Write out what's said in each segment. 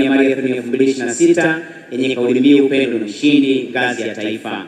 ya Marathon 2026 yenye kauli mbiu upendo ni ushindi, ngazi ya taifa.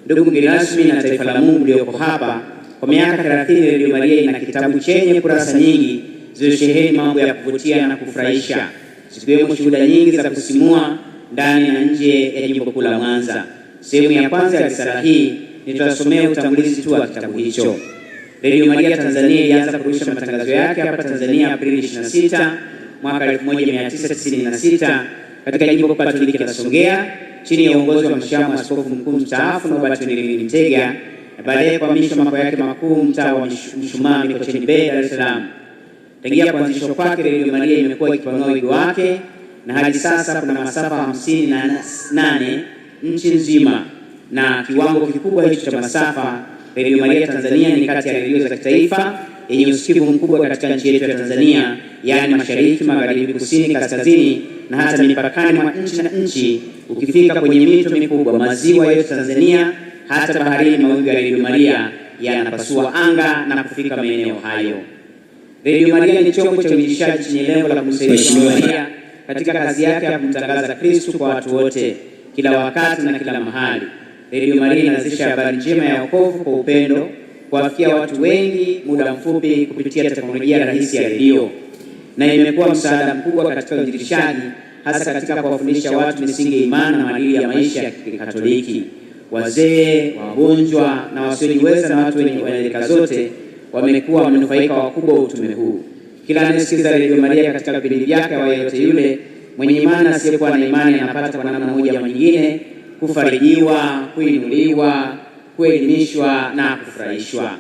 Ndugu mgeni rasmi na taifa la Mungu lioko hapa, kwa miaka 30 Radio Maria ina kitabu chenye kurasa nyingi zilizosheheni mambo ya kuvutia na kufurahisha, zikiwemo shuhuda nyingi za kusimua ndani na nje ya jimbo kuu la Mwanza. Sehemu ya kwanza ya risala hii nitasomea utangulizi tu wa kitabu hicho. Radio Maria Tanzania ilianza kurusha matangazo yake hapa Tanzania Aprili 26 mwaka 1996 katika jimbo Katoliki la Songea chini ya uongozi wa Mhashamu Askofu Mkuu mstaafu Norbert Nilini Mtega, na baadaye kuhamishwa makao yake makuu mtaa wa Mshumaa Mikocheni Bay, Dar es Salaam. Tangia kuanzishwa kwake, Radio Maria imekuwa ikipanua wigo wake na hadi sasa kuna masafa 58 nchi nzima, na kiwango kikubwa hicho cha masafa, Radio Maria Tanzania ni kati ya redio za kitaifa yenye usikivu mkubwa katika nchi yetu ya Tanzania, yaani mashariki, magharibi, kusini, kaskazini na hata mipakani mwa nchi na nchi. Ukifika kwenye mito mikubwa, maziwa yote Tanzania, hata baharini, mawimbi ya Radio Maria yanapasua anga na kufika maeneo hayo. Radio Maria ni chombo cha uinjilishaji chenye lengo la kumsaidia Maria katika kazi yake ya kumtangaza Kristo kwa watu wote, kila wakati na kila mahali. Radio Maria inazisha habari njema ya wokovu kwa upendo, kuwafikia watu wengi muda mfupi kupitia teknolojia rahisi ya redio, na imekuwa msaada mkubwa katika uinjilishaji, hasa katika kuwafundisha watu misingi ya imani na maadili ya maisha ya Kikatoliki. Wazee, wagonjwa na wasiojiweza na watu wenye rika zote wamekuwa wanufaika wakubwa wa utume huu. Kila anayesikiza Radio Maria katika vipindi vyake, wa yote yule mwenye imani asiyekuwa na imani, anapata kwa namna moja au nyingine kufarijiwa, kuinuliwa, kuelimishwa na kufurahishwa.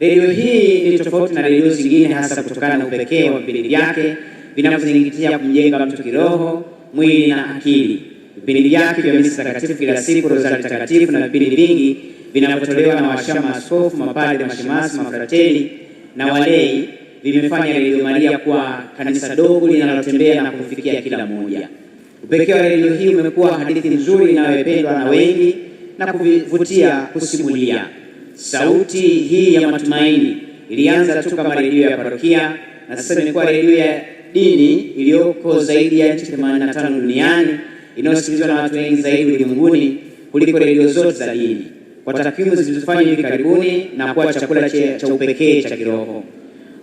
Radio hii ni tofauti na redio zingine, hasa kutokana na upekee wa vipindi vyake vinavyozingatia kumjenga mtu kiroho, mwili na akili. Vipindi vyake vya misa takatifu kila siku, rozari takatifu na vipindi vingi vinavyotolewa na washamu, askofu, mapadre, mashemasi, mafrateli na walei vimefanya Radio Maria kuwa kanisa dogo linalotembea na kumfikia kila mmoja. Upekee wa redio hii umekuwa hadithi nzuri inayopendwa na wengi na kuvutia kusimulia. Sauti hii ya matumaini ilianza tu kama redio ya parokia, na sasa imekuwa redio ya dini iliyoko zaidi ya nchi 85 duniani, inayosikilizwa na watu wengi zaidi ulimwenguni kuliko redio zote za dini, kwa takwimu zilizofanywa hivi karibuni, na kuwa chakula cha upekee cha kiroho.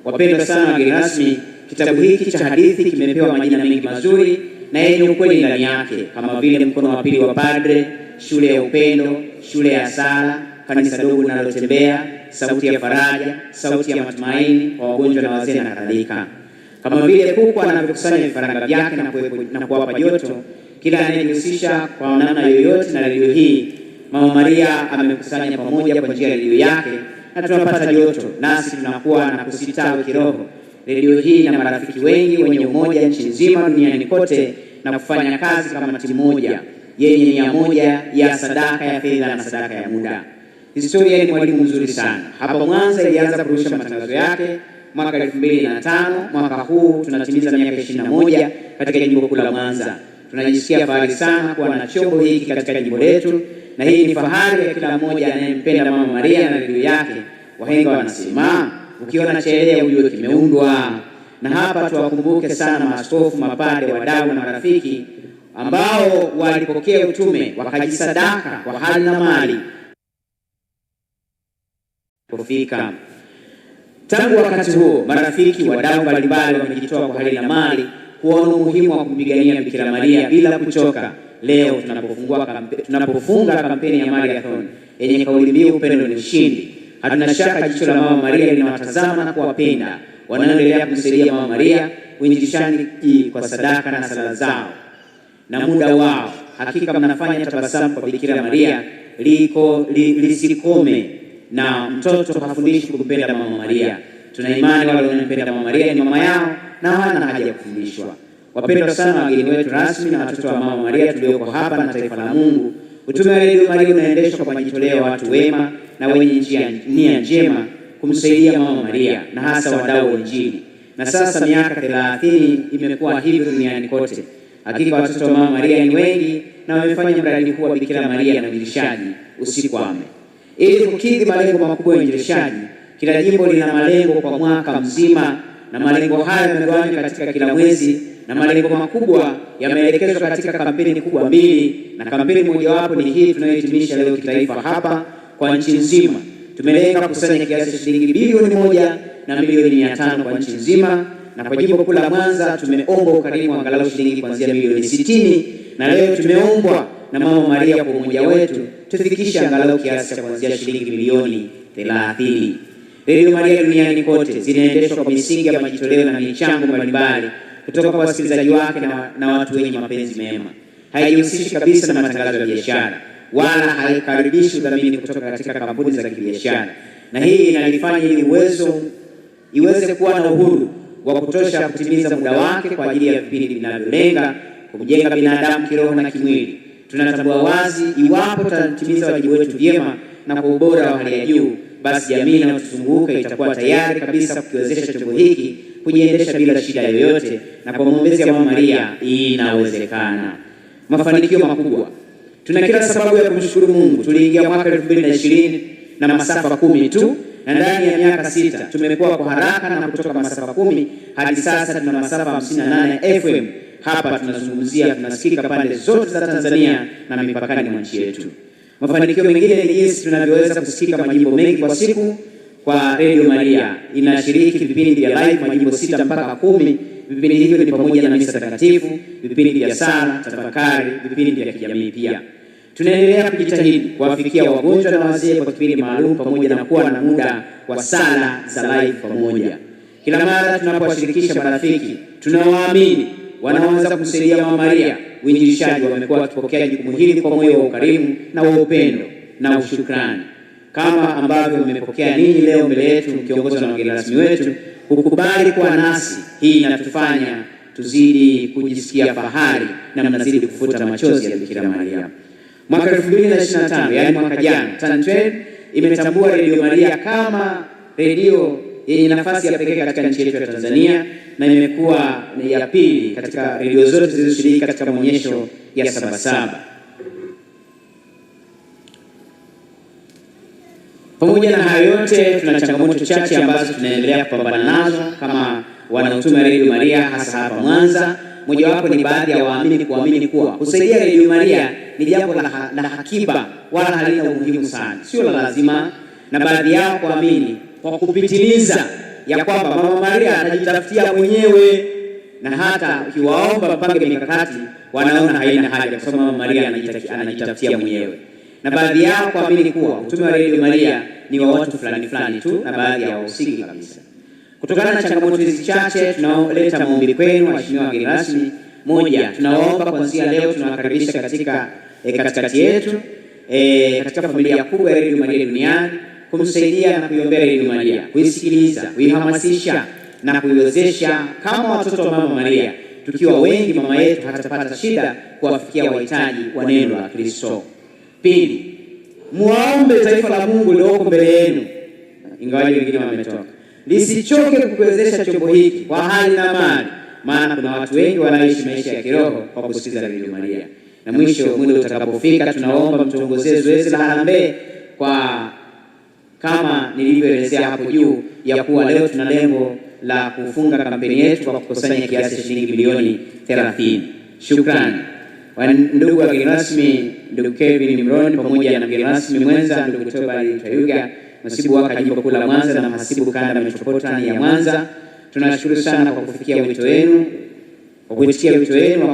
Wapendwa sana wageni rasmi, kitabu hiki cha hadithi kimepewa majina mengi mazuri na yenye ukweli ndani yake, kama vile Mkono wa Pili wa Padre, Shule ya Upendo, Shule ya Sala, Kanisa Dogo Linalotembea, Sauti ya Faraja, Sauti ya Matumaini kwa wagonjwa na wazee na kadhalika. Kama vile kuku anavyokusanya vifaranga vyake na kuwapa joto kila anayejihusisha kwa namna yoyote na redio hii, Mama Maria amekusanya pamoja kwa njia ya redio yake, na tunapata joto, nasi tunakuwa na kusitawi kiroho. Redio hii na marafiki wengi wenye umoja nchi nzima duniani kote, na kufanya kazi kama timu moja yenye nia moja ya sadaka ya fedha na sadaka ya muda. Historia ni mwalimu mzuri sana. Hapa Mwanza ilianza kurusha matangazo yake mwaka 2005. Mwaka huu tunatimiza miaka 21 katika jimbo kuu la Mwanza. Tunajisikia fahari sana kuwa na chombo hiki katika jimbo letu, na hii ni fahari ya kila mmoja anayempenda Mama Maria na redio yake. Wahenga wanasema ukiona chelea ujue kimeundwa. Na hapa tuwakumbuke sana maaskofu, mapadre, wadau na marafiki ambao walipokea utume wakajisadaka kwa hali na mali kufika. Tangu wakati huo, marafiki, wadau mbalimbali wamejitoa kwa hali na mali kuona umuhimu wa kumpigania Bikira Maria bila kuchoka. Leo tunapofunga kampeni ya Marathon yenye kauli mbiu upendo ni ushindi, hatuna shaka jicho la Mama Maria linawatazama na kuwapenda wanaoendelea kumsaidia Mama Maria uinjilishaji kwa sadaka na sala zao na muda wao. Hakika mnafanya tabasamu kwa Bikira Maria lisikome, na mtoto hafundishi kumpenda Mama Maria. Tuna imani wale wanaompenda Mama Maria ni mama yao na hawana haja ya kufundishwa. Wapendwa sana wageni wetu rasmi na watoto wa Mama Maria tulioko hapa na taifa la Mungu, utume wa Radio Maria unaendeshwa kwa majitoleo ya watu wema na wenye nia njema kumsaidia Mama Maria, na hasa wadau wa Injili. Na sasa miaka 30 imekuwa hivyo duniani kote. Hakika watoto wa Mama Maria ni wengi na wamefanya mradi huu wa Bikira Maria na uinjilishaji usikwame. Ili kukidhi malengo makubwa ya uinjilishaji, kila jimbo lina malengo kwa mwaka mzima na malengo haya yamegawanywa katika kila mwezi, na malengo makubwa yameelekezwa katika kampeni kubwa mbili, na kampeni mojawapo ni hii tunayohitimisha leo kitaifa hapa. Kwa nchi nzima tumelenga kukusanya kiasi cha shilingi bilioni 1 na milioni 500 kwa nchi nzima, na kwa jimbo kuu la Mwanza tumeomba ukarimu angalau shilingi kuanzia milioni 60, na leo tumeombwa na Mama Maria kwa umoja wetu tufikishe angalau kiasi cha kuanzia shilingi milioni 30. Radio Maria duniani kote zinaendeshwa kwa misingi ya majitoleo na michango mbalimbali kutoka kwa wasikilizaji wake na watu wenye mapenzi mema. Haijihusishi kabisa na matangazo ya biashara, wala haikaribishi udhamini kutoka katika kampuni za kibiashara, na hii inalifanya ili iweze kuwa na uhuru wa kutosha kutimiza muda wake kwa ajili ya vipindi vinavyolenga kumjenga binadamu kiroho na kimwili. Tunatambua wazi iwapo tutatimiza wajibu wetu vyema na kwa ubora wa hali ya juu, basi jamii inayotuzunguka itakuwa tayari kabisa kukiwezesha chombo hiki kujiendesha bila shida yoyote, na kwa maombezi ya Mama Maria inawezekana. Mafanikio makubwa. Tuna kila sababu ya kumshukuru Mungu. Tuliingia mwaka 2020 na masafa 10 tu, na ndani ya miaka 6 tumekuwa kwa haraka na kutoka masafa 10 hadi sasa tuna masafa 58 FM. Hapa tunazungumzia tunasikika pande zote za Tanzania na mipakani mwa nchi yetu. Mafanikio mengine ni jinsi tunavyoweza kusikika majimbo mengi kwa siku kwa Radio Maria. Inashiriki vipindi vya live majimbo 6 mpaka 10. Vipindi hivyo ni pamoja na misa takatifu, vipindi vya sala, tafakari, vipindi vya kijamii pia. Tunaendelea kujitahidi kuwafikia wagonjwa na wazee kwa kipindi maalum pamoja na kuwa na muda wa sala za live pamoja. Kila mara tunapowashirikisha marafiki tunawaamini wanaanza kumsaidia Mama Maria uinjilishaji, wamekuwa wakipokea jukumu hili kwa moyo wa ukarimu na wa upendo na ushukrani, kama ambavyo mmepokea ninyi leo mbele yetu mkiongozwa na mgeni rasmi wetu kukubali kuwa nasi. Hii inatufanya tuzidi kujisikia fahari na mnazidi kufuta machozi ya Bikira Maria. Mwaka 2025, yani mwaka jana, TanTrade imetambua Radio Maria kama redio yenye nafasi ya pekee katika nchi yetu ya Tanzania, na imekuwa ya pili katika redio zote zilizoshiriki katika maonyesho ya Sabasaba. Pamoja na hayo yote, tuna changamoto chache ambazo tunaendelea kupambana nazo kama wanautume Radio Maria, hasa hapa Mwanza. Mojawapo ni baadhi ya waamini kuamini kuwa kusaidia Radio Maria ni jambo la hakiba wala halina umuhimu sana, sio la lazima, na baadhi yao kuamini kwa kupitiliza ya kwamba Mama Maria anajitafutia mwenyewe, na hata ukiwaomba mpange mikakati wanaona haina haja kwa sababu Mama Maria anajitafutia mwenyewe. Na baadhi yao kuamini kuwa utume wa Radio Maria ni wa watu fulani tu, na baadhi ya wahusiki kabisa. Kutokana na changamoto hizi chache, tunaoleta maombi kwenu waheshimiwa wageni rasmi. Moja, tunaomba kuanzia leo tunawakaribisha katika katikati yetu katika familia kubwa ya Radio Maria duniani, kumsaidia na kuiombea Radio Maria, kuisikiliza, kuihamasisha na kuiwezesha kama watoto wa Mama Maria. Tukiwa wengi, mama yetu hatapata shida kuwafikia wahitaji wa neno la Kristo. Pili, muombe taifa la Mungu lililoko mbele yenu, ingawaje wengine wametoka, lisichoke kukuwezesha chombo hiki kwa hali na mali, maana kuna watu wengi wanaishi maisha ya kiroho kwa kusikiliza Radio Maria. Na mwisho, muda utakapofika, tunaomba mtuongozee zoezi la harambee kwa kama nilivyoelezea hapo juu, ya kuwa leo tuna lengo la kufunga kampeni yetu kwa kukusanya kiasi cha shilingi milioni 30. Shukrani. Ndugu wageni rasmi, ndugu Kevin Mroni pamoja na mgeni rasmi mwenza ndugu Tobali Tayuga, mhasibu wa jimbo kuu la Mwanza na mhasibu kanda metropolitan ya Mwanza, tunashukuru sana kwa kufikia wito wenu, wa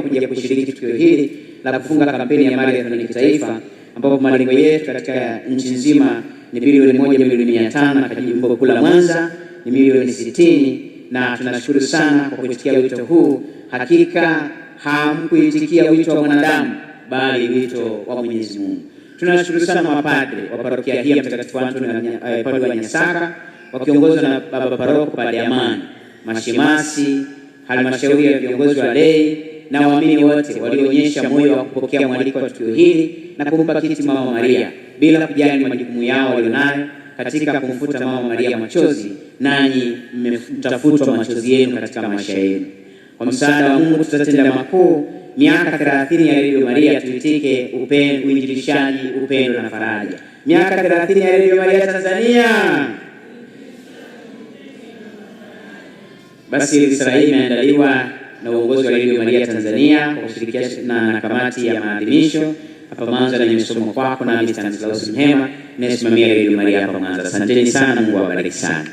kuja kushiriki tukio hili la kufunga kampeni ya marathon ya kitaifa, ambapo malengo yetu katika nchi nzima ni bilioni 1 milioni 500 na jimbo kuu la Mwanza ni milioni 60, na tunashukuru sana kwa kuitikia wito huu. Hakika hamkuitikia wito wa mwanadamu bali wito wa Mwenyezi Mungu. Tunashukuru sana mapadre wa parokia hii ya Mtakatifu Antoni Padre wa Nyasaka wakiongozwa na baba paroko Padre Amani, mashemasi, halmashauri ya viongozi wa lei na waamini wote walionyesha moyo wa kupokea mwaliko wa tukio hili na kumpa kiti Mama Maria bila kujali majukumu yao walionayo katika kumfuta Mama Maria machozi, nanyi mtafutwa machozi yenu katika maisha yenu. Kwa msaada wa Mungu tutatenda makuu. Miaka 30 ya Radio Maria, tuitike upendo, uinjilishaji, upendo na faraja. Miaka 30 ya Radio Maria Tanzania. Basi risala hii imeandaliwa na uongozi wa Radio Maria Tanzania kwa kushirikiana na kamati ya maadhimisho. Hapa Mwanza na nimesoma kwako nami Stanislaus Mhema, nasimamia Radio Maria hapa Mwanza. Asanteni sana, Mungu awabariki sana.